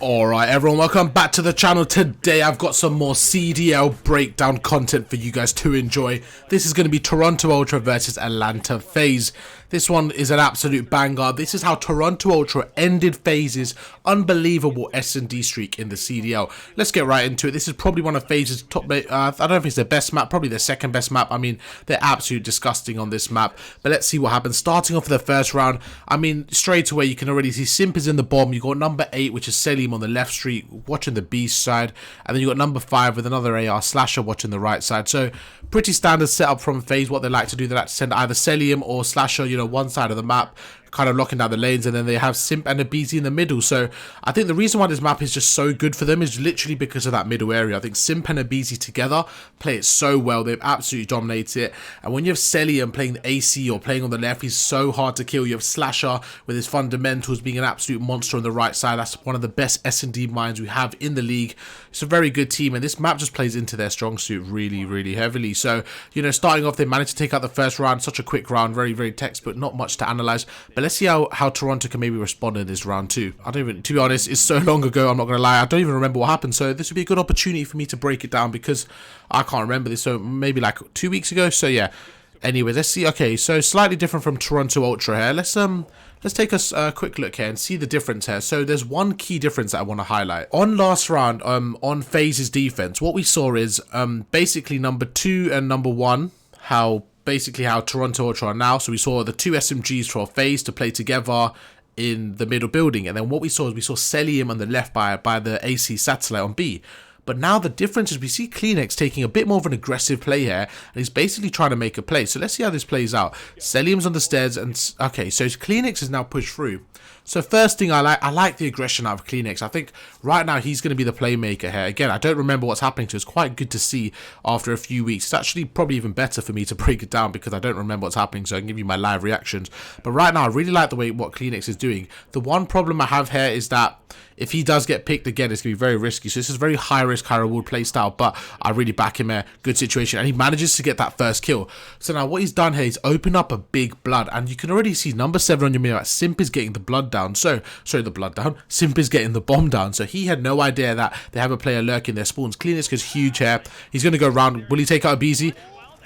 Alright everyone, welcome back to the channel. Today I've got some more CDL breakdown content for you guys to enjoy. This is going to be Toronto Ultra versus Atlanta Fazes. This one is an absolute banger. This is how Toronto Ultra ended Fazes' unbelievable SND streak in the CDL. Let's get right into it. This is probably one of Fazes' top, I don't know if it's their best map, probably their second best map. I mean, they're absolutely disgusting on this map. But let's see what happens. Starting off the first round, I mean, straight away you can already see Simp is in the bomb. You got number 8, which is Selim on the left street, watching the B side. And then you got number 5 with another AR Slasher watching the right side. So, pretty standard setup from Fazes. What they like to do, they like to send either Selim or Slasher, you know, one side of the map, kind of locking down the lanes, and then they have Simp and a BZ in the middle. So I think the reason why this map is just so good for them is literally because of that middle area. I think Simp and a BZ together play it so well. They've absolutely dominated it. And when you have Selim playing the AC or playing on the left, he's so hard to kill. You have Slasher with his fundamentals being an absolute monster on the right side. That's one of the best S&D minds we have in the league. It's a very good team, and this map just plays into their strong suit really, really heavily. So, you know, starting off, they managed to take out the first round. Such a quick round, very, very textbook, not much to analyze. But let's see how Toronto can maybe respond in this round too. I don't even, to be honest, it's so long ago, I'm not going to lie, I don't even remember what happened. So this would be a good opportunity for me to break it down because I can't remember this. So maybe like 2 weeks ago. So yeah, anyways, let's see. Okay, so slightly different from Toronto Ultra here. Let's take a quick look here and see the difference here. So there's one key difference that I want to highlight. On last round, on Fazes defense, what we saw is basically number 2 and number 1, how Toronto Ultra are now. So we saw the 2 SMGs for Fazes to play together in the middle building. And then what we saw is we saw Selim on the left by the AC satellite on B. But now the difference is we see Kleenex taking a bit more of an aggressive play here, and he's basically trying to make a play. So let's see how this plays out. Selim's on the stairs, and okay, so Kleenex is now pushed through. So first thing I like the aggression out of Kleenex. I think right now he's going to be the playmaker here. Again, I don't remember what's happening to us. It's quite good to see after a few weeks. It's actually probably even better for me to break it down because I don't remember what's happening, so I can give you my live reactions. But right now, I really like the way what Kleenex is doing. The one problem I have here is that if he does get picked again, it's going to be very risky. So this is very high risk, high reward play style, but I really back him here. Good situation. And he manages to get that first kill. So now what he's done here is open up a big blood. And you can already see number 7 on your mirror. Simp is getting the blood down. So, sorry, the blood down. Simp is getting the bomb down. So he had no idea that they have a player lurking their spawns. Kleenex goes huge here. He's going to go around. Will he take out a BZ?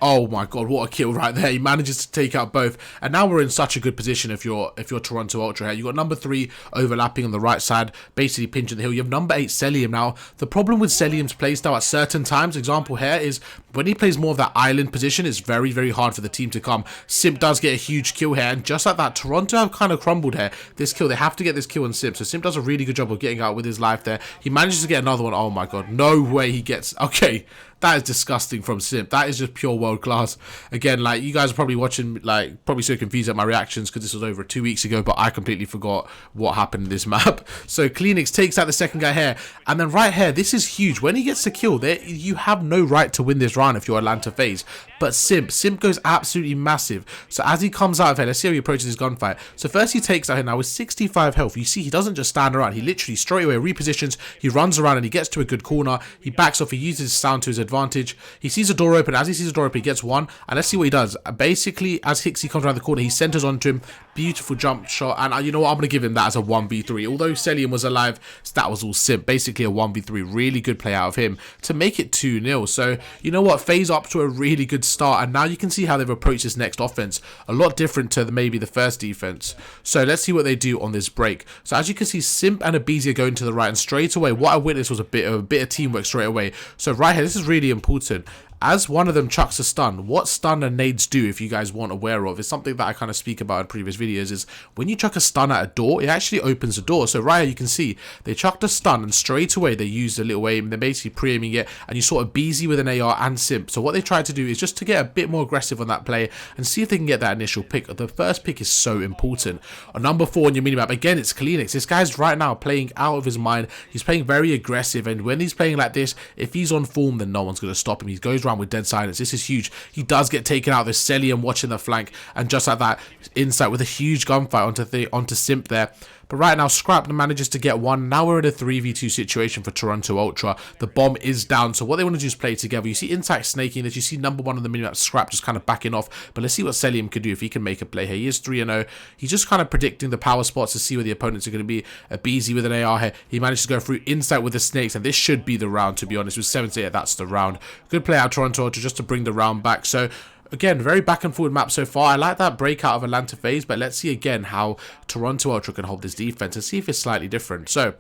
Oh my god, what a kill right there. He manages to take out both. And now we're in such a good position if you're Toronto Ultra here. You got number 3 overlapping on the right side, basically pinching the hill. You have number 8 Selim now. The problem with Selim's playstyle at certain times, example here, is when he plays more of that island position, it's very, very hard for the team to come. Simp does get a huge kill here, and just like that, Toronto have kind of crumbled here. This kill, they have to get this kill on Simp. So Simp does a really good job of getting out with his life there. He manages to get another one. Oh my god, no way he gets... Okay, that is disgusting from Simp. That is just pure world class. Again, like, you guys are probably watching, like, probably so confused at my reactions because this was over 2 weeks ago, but I completely forgot what happened in this map. So Kleenex takes out the second guy here, and then right here, this is huge. When he gets the kill, there, you have no right to win this round if you're Atlanta Fazes. But Simp goes absolutely massive. So as he comes out of here, let's see how he approaches his gunfight. So first he takes out here now with 65 health. You see, he doesn't just stand around. He literally straight away repositions. He runs around and he gets to a good corner. He backs off. He uses his sound to his advantage. He sees a door open. As he sees a door open, he gets one. And let's see what he does. Basically, as Hixie comes around the corner, he centers onto him. Beautiful jump shot. And you know what? I'm going to give him that as a 1v3. Although Selim was alive, that was all Simp. Basically a 1v3. Really good play out of him to make it 2-0. So, you know what? Fazes up to a really good start. And now you can see how they've approached this next offense. A lot different to maybe the first defense. So let's see what they do on this break. So as you can see, Simp and Abizi are going to the right. And straight away, what I witnessed was a bit of teamwork straight away. So right here, this is really important. As one of them chucks a stun, what stun and nades do, if you guys weren't aware of, is something that I kind of speak about in previous videos, is when you chuck a stun at a door, it actually opens the door. So right here you can see, they chucked a stun and straight away they used a little aim, they're basically pre-aiming it, and you saw a BZ with an AR and Simp. So what they tried to do is just to get a bit more aggressive on that play and see if they can get that initial pick. The first pick is so important. On number 4 on your minimap, again, it's Kleenex. This guy's right now playing out of his mind. He's playing very aggressive, and when he's playing like this, if he's on form, then no one's going to stop him. He goes around with dead silence. This is huge. He does get taken out. There's Selim watching the flank, and just like that, insight with a huge gunfight onto Simp there. But right now, Scrap manages to get one. Now we're in a 3v2 situation for Toronto Ultra. The bomb is down, so what they want to do is play together. You see Insight snaking this. You see number 1 on the minimap, Scrap, just kind of backing off. But let's see what Celium can do if he can make a play here. He is 3-0. He's just kind of predicting the power spots to see where the opponents are going to be. A BZ with an AR here. He managed to go through Insight with the snakes, and this should be the round, to be honest. With 7-8, that's the round. Good play out of Toronto Ultra just to bring the round back. So again, very back and forward map so far. I like that breakout of Atlanta Phase, but let's see again how Toronto Ultra can hold this defense and see if it's slightly different. So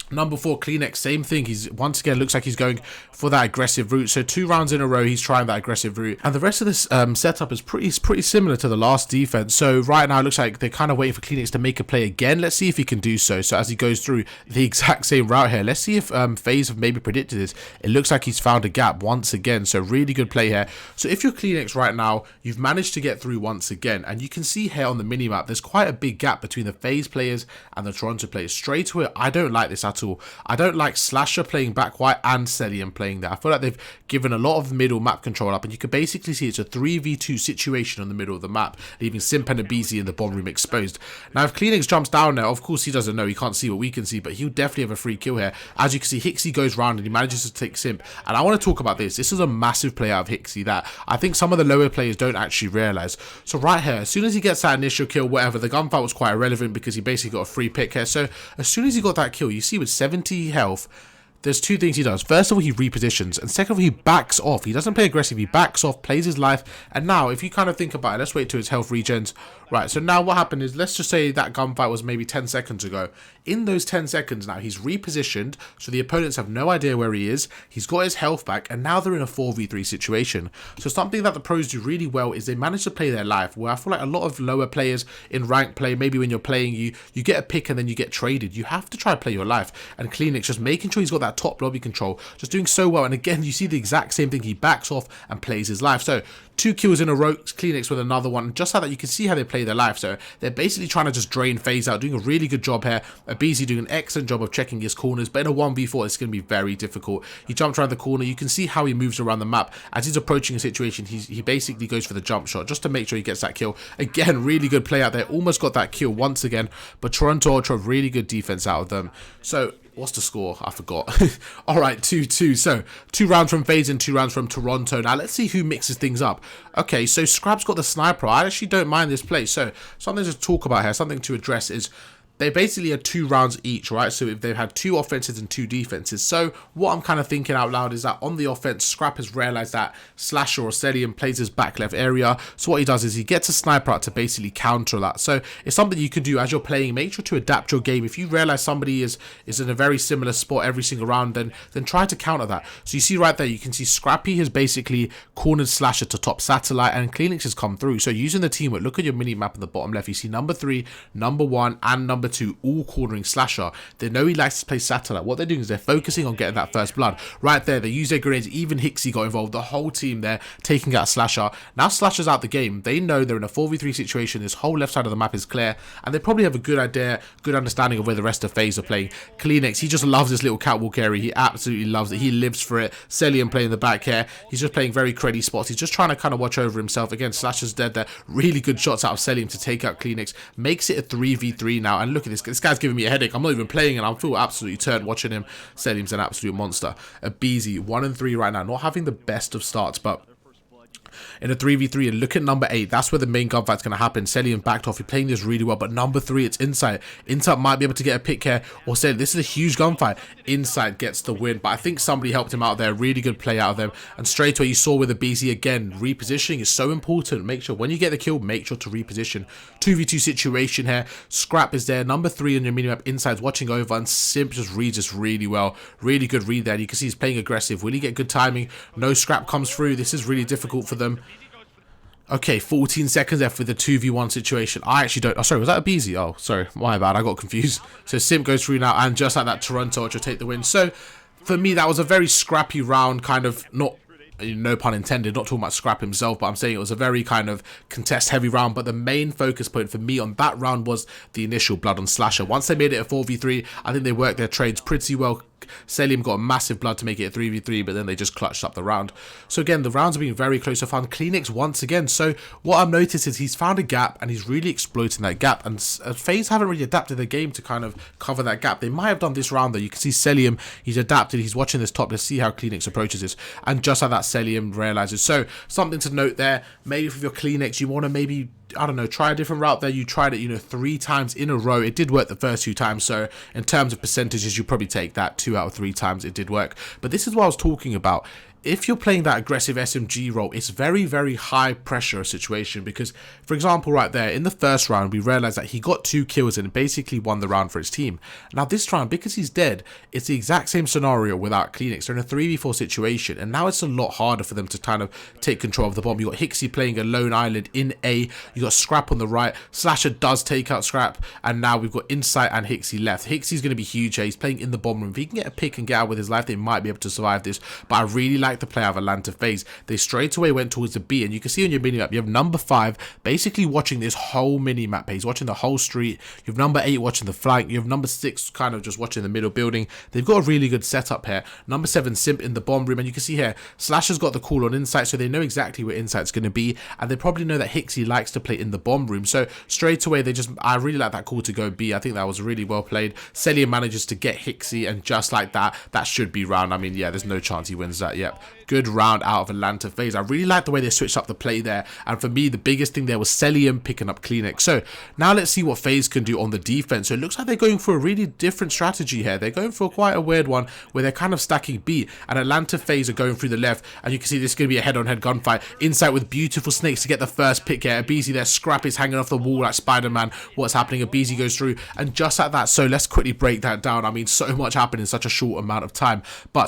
number 4, Kleenex, same thing. He's once again looks like he's going for that aggressive route. So 2 rounds in a row, he's trying that aggressive route. And the rest of this setup is pretty similar to the last defense. So right now, it looks like they're kind of waiting for Kleenex to make a play again. Let's see if he can do so. So as he goes through the exact same route here, let's see if FaZe have maybe predicted this. It looks like he's found a gap once again. So really good play here. So if you're Kleenex right now, you've managed to get through once again. And you can see here on the minimap, there's quite a big gap between the FaZe players and the Toronto players. Straight away, I don't like this at all. I don't like Slasher playing back white and Celium playing there. I feel like they've given a lot of middle map control up, and you can basically see it's a 3v2 situation on the middle of the map, leaving Simp and Abizi in the bomb room exposed. Now, if Kleenex jumps down there, of course he doesn't know, he can't see what we can see, but he'll definitely have a free kill here. As you can see, Hixie goes round and he manages to take Simp, and I want to talk about this. This is a massive play out of Hixie that I think some of the lower players don't actually realise. So right here, as soon as he gets that initial kill, whatever, the gunfight was quite irrelevant because he basically got a free pick here. So as soon as he got that kill, you see with 70 health, there's 2 things he does. First of all, he repositions, and second of all, he backs off. He doesn't play aggressive, he backs off, plays his life. And now, if you kind of think about it, let's wait till his health regens. Right, so now what happened is, let's just say that gunfight was maybe 10 seconds ago. In those 10 seconds now, he's repositioned, so the opponents have no idea where he is. He's got his health back, and now they're in a 4v3 situation. So something that the pros do really well is they manage to play their life, where I feel like a lot of lower players in rank play, maybe when you're playing, you get a pick and then you get traded. You have to try to play your life. And Kleenex just making sure he's got that top lobby control, just doing so well. And again, you see the exact same thing. He backs off and plays his life. So 2 kills in a row, Kleenex with another one. Just like that, you can see how they play their life. So they're basically trying to just drain FaZe out, doing a really good job here. Abizi doing an excellent job of checking his corners, but in a 1v4, it's going to be very difficult. He jumps around the corner. You can see how he moves around the map. As he's approaching a situation, he basically goes for the jump shot just to make sure he gets that kill. Again, really good play out there. Almost got that kill once again, but Toronto Ultra, really good defense out of them. So what's the score? I forgot. All right, 2-2. So 2 rounds from FaZe and 2 rounds from Toronto. Now let's see who mixes things up. Okay, so Scrap's got the sniper. I actually don't mind this play. So something to talk about here, something to address is they basically are 2 rounds each, right? So if they've had 2 offenses and 2 defenses. So what I'm kind of thinking out loud is that on the offense, Scrap has realized that Slasher or Celium plays his back left area. So what he does is he gets a sniper out to basically counter that. So it's something you can do as you're playing. Make sure to adapt your game. If you realize somebody is in a very similar spot every single round, then try to counter that. So you see right there, you can see Scrappy has basically cornered Slasher to top satellite, and Kleenex has come through. So using the teamwork, look at your mini map in the bottom left. You see number 3, number 1, and number 2 all cornering Slasher. They know he likes to play satellite. What they're doing is they're focusing on getting that first blood. Right there, they use their grenades. Even Hixie got involved. The whole team there taking out Slasher. Now Slasher's out the game. They know they're in a 4v3 situation. This whole left side of the map is clear, and they probably have a good idea, good understanding of where the rest of FaZe are playing. Kleenex, he just loves this little catwalk area. He absolutely loves it. He lives for it. Celium playing the back here. He's just playing very creddy spots. He's just trying to kind of watch over himself. Again, Slasher's dead there. Really good shots out of Celium to take out Kleenex. Makes it a 3v3 now. And look at this. This guy's giving me a headache. I'm not even playing, and I feel absolutely turned watching him. Celium's an absolute monster. Abizi, 1-3 right now. Not having the best of starts, but in a 3v3, and look at number 8, that's where the main gunfight's going to happen. Celium backed off, he's playing this really well, but number 3, it's Insight. Insight might be able to get a pick here, or say this is a huge gunfight. Insight gets the win, but I think somebody helped him out there. Really good play out of them, and straight away you saw with the BZ again, repositioning is so important. Make sure when you get the kill, make sure to reposition. 2v2 situation here. Scrap is there, number 3 on your minimap. Insight's watching over, and Simp just reads this really well. Really good read there. You can see he's playing aggressive. Will he get good timing? No Scrap comes through. This is really difficult for them. Okay, 14 seconds left with the 2v1 situation. I actually don't... Oh, sorry, was that a BZ? Oh, sorry, my bad, I got confused. So Simp goes through now, and just like that, Toronto Ultra take the win. So, for me, that was a very scrappy round, kind of, not... no pun intended, not talking about Scrap himself, but I'm saying it was a very kind of contest-heavy round. But the main focus point for me on that round was the initial blood on Slasher. Once they made it a 4v3, I think they worked their trades pretty well. Selim got a massive blood to make it a 3v3, but then they just clutched up the round. So again, the rounds have been very close so far. Kleenex once again. So what I've noticed is he's found a gap and he's really exploiting that gap. And FaZe haven't really adapted the game to kind of cover that gap. They might have done this round though. You can see Selim, he's adapted. He's watching this top. Let's see how Kleenex approaches this. And just like that, Selim realizes. So something to note there. Maybe for your Kleenex, you want to maybe, I don't know, try a different route there. You tried it, you know, 3 times in a row. It did work the first 2 times. So in terms of percentages, you probably take that 2 out of 3 times it did work. But this is what I was talking about. If you're playing that aggressive SMG role, it's very, very high pressure situation because, for example, right there, in the first round, we realized that he got 2 kills and basically won the round for his team. Now this round, because he's dead, it's the exact same scenario without Kleenex. They're in a 3v4 situation, and now it's a lot harder for them to kind of take control of the bomb. You got Hixie playing a lone island in A, you got Scrap on the right, Slasher does take out Scrap, and now we've got Insight and Hixie left. Hixie's going to be huge here. He's playing in the bomb room. If he can get a pick and get out with his life, they might be able to survive this, but I really like the play of Atlanta Fazes. They straight away went towards the B, and you can see on your mini map you have number 5 basically watching this whole mini map. He's watching the whole street. You have number 8 watching the flank. You have number 6 kind of just watching the middle building. They've got a really good setup here. Number 7 Simp in the bomb room, and you can see here Slasher's got the call on Insight, so they know exactly where Insight's going to be, and they probably know that Hixie likes to play in the bomb room. So straight away I really like that call to go B. I think that was really well played. Selim manages to get Hixie, and just like that, that should be round. I mean, yeah, there's no chance he wins that. Yep. Good round out of Atlanta Fazes. I really like the way they switched up the play there, and for me the biggest thing there was Selim picking up Kleenex. So now let's see what FaZe can do on the defense. So it looks like they're going for a really different strategy here. They're going for quite a weird one where they're kind of stacking B, and Atlanta Fazes are going through the left, and you can see this is going to be a head-on-head gunfight. Insight with beautiful snakes to get the first pick here. Abizi there, Scrap is hanging off the wall like Spider-Man. What's happening? Abizi goes through, and just like that. So let's quickly break that down. I mean, so much happened in such a short amount of time, but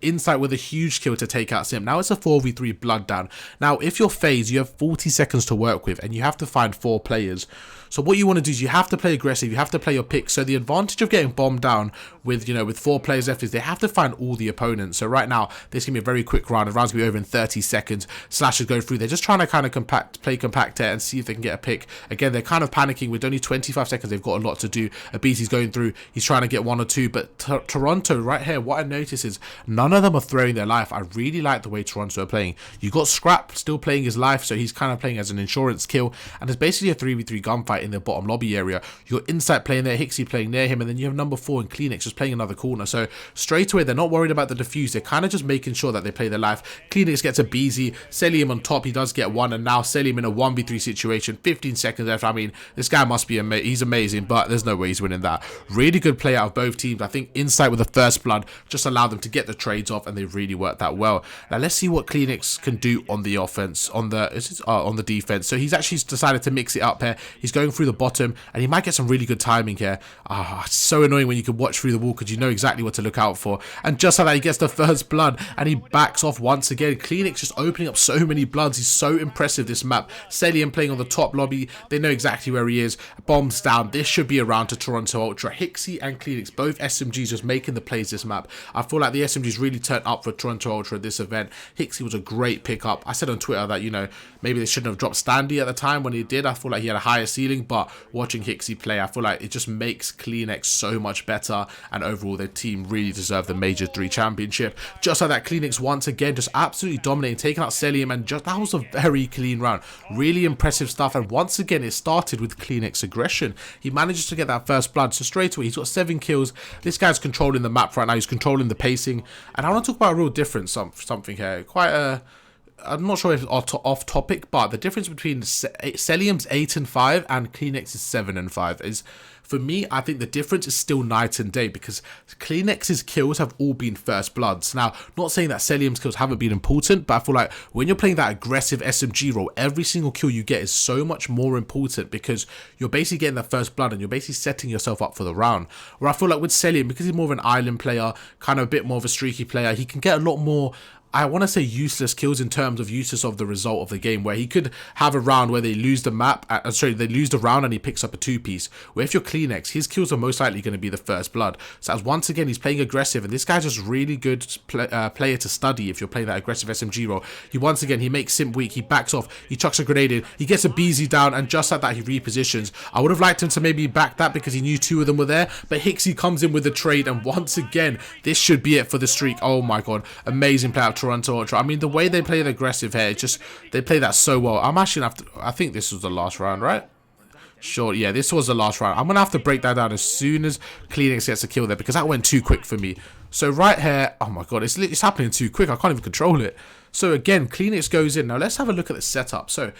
Insight with a huge kill to take out Simp. Now it's a 4v3 blood down. Now if you're FaZe, you have 40 seconds to work with, and you have to find 4 players. So what you want to do is you have to play aggressive, you have to play your picks. So the advantage of getting bombed down with, you know, with 4 players left is they have to find all the opponents. So right now, this is going to be a very quick round. The round's going to be over in 30 seconds. Slashers go through. They're just trying to kind of play compact here and see if they can get a pick. Again, they're kind of panicking with only 25 seconds. They've got a lot to do. Abizi's going through. He's trying to get 1 or 2. But Toronto right here, what I notice is none of them are throwing their life. I really like the way Toronto are playing. You got Scrap still playing his life, so he's kind of playing as an insurance kill. And it's basically a 3v3 gunfight in the bottom lobby area. You got Insight playing there, Hixie playing near him, and then you have number 4 and Kleenex just playing another corner. So straight away, they're not worried about the defuse. They're kind of just making sure that they play their life. Kleenex gets a BZ. Selim on top. He does get 1, and now Selim in a 1v3 situation. 15 seconds left. I mean, this guy must be amazing. He's amazing, but there's no way he's winning that. Really good play out of both teams. I think Insight with the first blood just allowed them to get the trades off, and they really worked that well. Now let's see what Kleenex can do on the offense, on the defense. So he's actually decided to mix it up here. He's going through the bottom, and he might get some really good timing here. It's so annoying when you can watch through the wall because you know exactly what to look out for. And just like that, he gets the first blood, and he backs off once again. Kleenex just opening up so many bloods. He's so impressive this map. Selim playing on the top lobby. They know exactly where he is. Bombs down. This should be a round to Toronto Ultra. Hixie and Kleenex, both SMGs just making the plays this map. I feel like the SMGs really turned up for Toronto Ultra this event. Hixie was a great pickup. I said on Twitter that, you know, maybe they shouldn't have dropped Standy at the time when he did. I feel like he had a higher ceiling, but watching Hixie play, I feel like it just makes Kleenex so much better, and overall their team really deserved the Major 3 championship. Just like that, Kleenex once again just absolutely dominating, taking out Selim, and just that was a very clean round. Really impressive stuff, and once again it started with Kleenex aggression. He manages to get that first blood, so straight away he's got 7 kills. This guy's controlling the map right now. He's controlling the pacing, and I want to talk about a real difference, something here. I'm not sure if it's off topic, but the difference between Selim's 8 and 5 and Kleenex's 7 and 5 is, for me, I think the difference is still night and day, because Kleenex's kills have all been first bloods. Now, not saying that Selim's kills haven't been important, but I feel like when you're playing that aggressive SMG role, every single kill you get is so much more important, because you're basically getting that first blood and you're basically setting yourself up for the round. Where I feel like with Selim, because he's more of an island player, kind of a bit more of a streaky player, he can get a lot more I want to say useless kills in terms of useless of the result of the game, where he could have a round where they lose the map, they lose the round and he picks up a 2-piece, where if you're Kleenex, his kills are most likely going to be the first blood. So as once again, he's playing aggressive, and this guy's just really good player to study if you're playing that aggressive SMG role. Once again, he makes Simp weak, he backs off, he chucks a grenade in, he gets a BZ down, and just like that, he repositions. I would have liked him to maybe back that because he knew 2 of them were there, but Hixie comes in with the trade, and once again, this should be it for the streak. Oh my god, amazing play out of Toronto Ultra. I mean, the way they play the aggressive here, it's just, they play that so well. I'm actually gonna have to, I think this was the last round, right? Sure, yeah, this was the last round. I'm going to have to break that down as soon as Kleenex gets a kill there, because that went too quick for me. So right here, oh my god, it's happening too quick. I can't even control it. So again, Kleenex goes in. Now let's have a look at the setup. So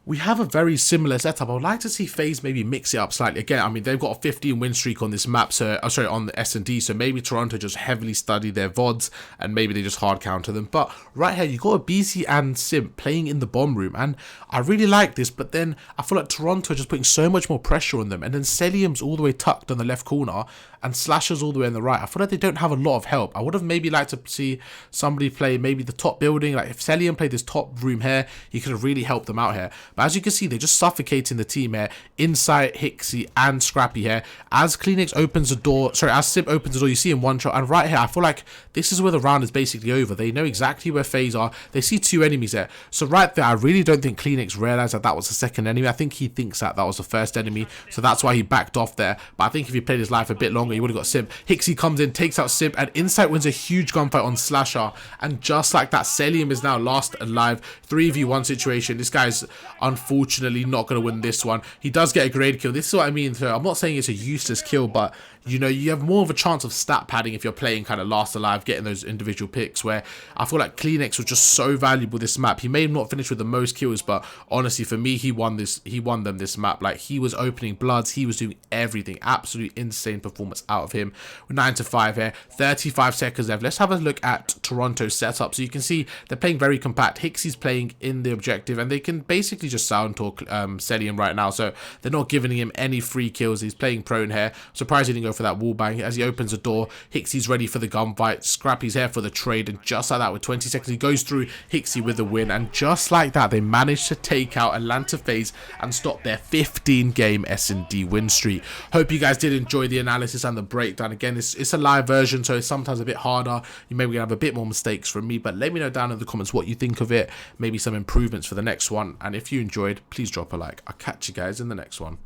we have a very similar setup. I would like to see FaZe maybe mix it up slightly. Again, I mean, they've got a 15 win streak on this map, so on the SND, so maybe Toronto just heavily study their VODs, and maybe they just hard counter them. But right here, you got a BC and Simp playing in the bomb room, and I really like this, but then I feel like Toronto just putting so much more pressure on them, and then Celium's all the way tucked on the left corner, and Slasher's all the way on the right. I feel like they don't have a lot of help. I would have maybe liked to see somebody play maybe the top building. Like if Celium played this top room here, he could have really helped them out here. But as you can see, they're just suffocating the team here. Inside Hixie and Scrappy here. As Kleenex opens the door, as Simp opens the door, you see him one shot. And right here, I feel like this is where the round is basically over. They know exactly where FaZe are. They see 2 enemies there. So right there, I really don't think Kleenex realized that that was the second enemy. I think he thinks that that was the first enemy. So that's why he backed off there. But I think if he played his life a bit longer, he would have got Simp. Hixie comes in, takes out Simp, and Insight wins a huge gunfight on Slasher. And just like that, Celium is now last alive. 3v1 situation. This guy's unfortunately not going to win this one. He does get a grenade kill. This is what I mean. So I'm not saying it's a useless kill, but you know, you have more of a chance of stat padding if you're playing kind of last alive, getting those individual picks, where I feel like Kleenex was just so valuable this map. He may have not finished with the most kills, but honestly, for me, he won them this map. Like, he was opening bloods, he was doing everything. Absolute insane performance out of him. 9-5 here, 35 seconds left. Let's have a look at Toronto's setup. So you can see they're playing very compact. Hixie's playing in the objective, and they can basically just sound talk Celium right now, so they're not giving him any free kills. He's playing prone here. Surprised he didn't go for that wall bang. As he opens the door, Hixie's ready for the gunfight. Scrappy's here for the trade, and just like that, with 20 seconds, he goes through. Hixie with the win, and just like that, they managed to take out Atlanta Fazes and stop their 15-game S&D win streak. Hope you guys did enjoy the analysis and the breakdown. Again, it's a live version, so it's sometimes a bit harder. You maybe gonna have a bit more mistakes from me, but let me know down in the comments what you think of it. Maybe some improvements for the next one, and if you enjoyed, please drop a like. I'll catch you guys in the next one.